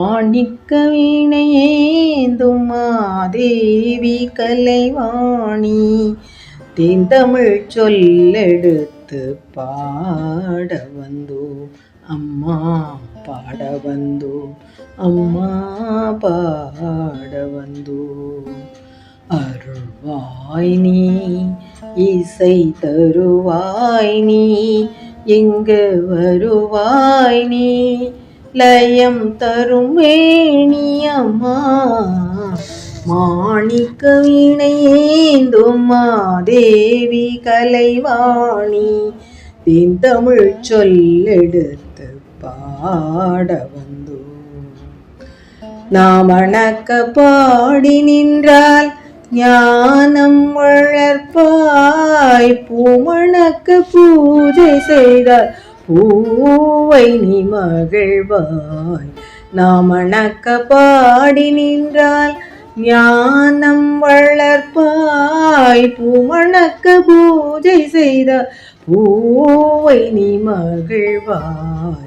மாணிக்க வீணையேந்தும் மாதேவி கலைவாணி தேந்தமிழ் சொல்லெடுத்து பாட வந்தோ அம்மா பாட வந்தோ அம்மா பாட வந்தோ. அருள்வாய் நீ இசை தருவாய் நீ எங்கு வருவாய் நீ லயம் தரும் வேணி அம்மா. மாணிக்க வீணையேந்தும் மாதேவி கலைவாணி தேந்தமிழ் சொல்லெடுத்து பாட வந்தோ. நாம் அணக்க பாடி நின்றால் ஞானம் வளர்ப்பாய், பூமணக்க பூஜை செய்தால் பூவை நீ மகிழ்வாய். நாம் அணக்க பாடி நின்றால் ஞானம் வளர்ப்பாய், பூமணக்க பூஜை செய்தால் பூவை நீ மகிழ்வாய்.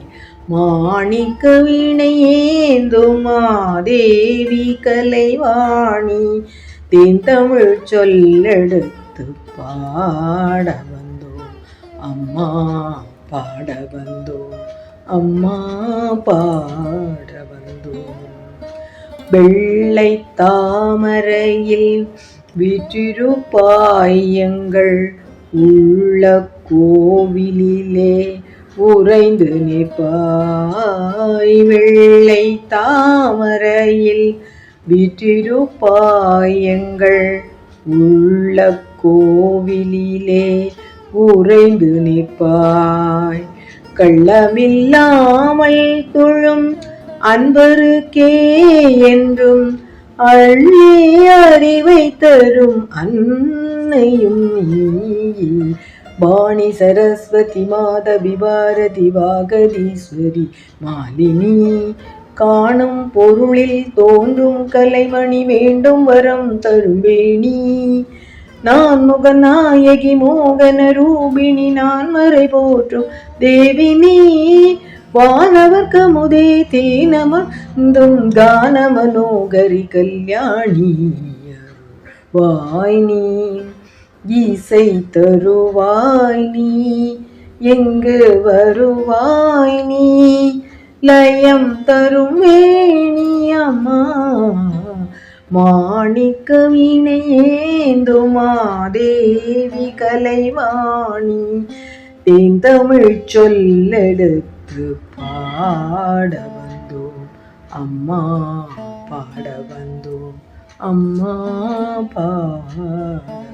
மாணிக்க வீணையேந்தும் மாதேவி கலைவாணி தேந்தமிழ் சொல்லெடுத்து பாட வந்தோ அம்மா பாட வந்தோ அம்மா பாட வந்தோ. வெள்ளை தாமரையில் வீற்றிருப்பாய் எங்கள் உள்ள கோவிலிலே உறைந்து நிற்பாய். வெள்ளை தாமரையில் வீற்றிருப்பாய் எங்கள் உள்ள கோவிலிலே உறைந்து நிற்பாய். கள்ளமில்லாமல் தொழும் அன்பருக்கே என்றும் அள்ளி அறிவை தரும் அன்னையும் நீ. வாணி சரஸ்வதி மாதவி பாரதி வாகதீஸ்வரி மாலினி காணும் பொருளில் தோன்றும் கலைமணி வேண்டும் வரம் தருவேணி. நான் முகநாயகி மோகன ரூபிணி நான் மறை போற்றும் தேவினி. வானவர் கமுதே தேனமர்ந்தும் கான மனோகரி கல்யாணி. வாய் நீ இசை தருவாய் நீ எங்கு வருவாய் நீ லயம் தரும் வேணி அம்மா. மாணிக்க வீணையேந்தும் மாதேவி கலைவாணி தேந்தமிழ் சொல்லெடுத்து பாட வந்தோ அம்மா பாட வந்தோ அம்மா பாட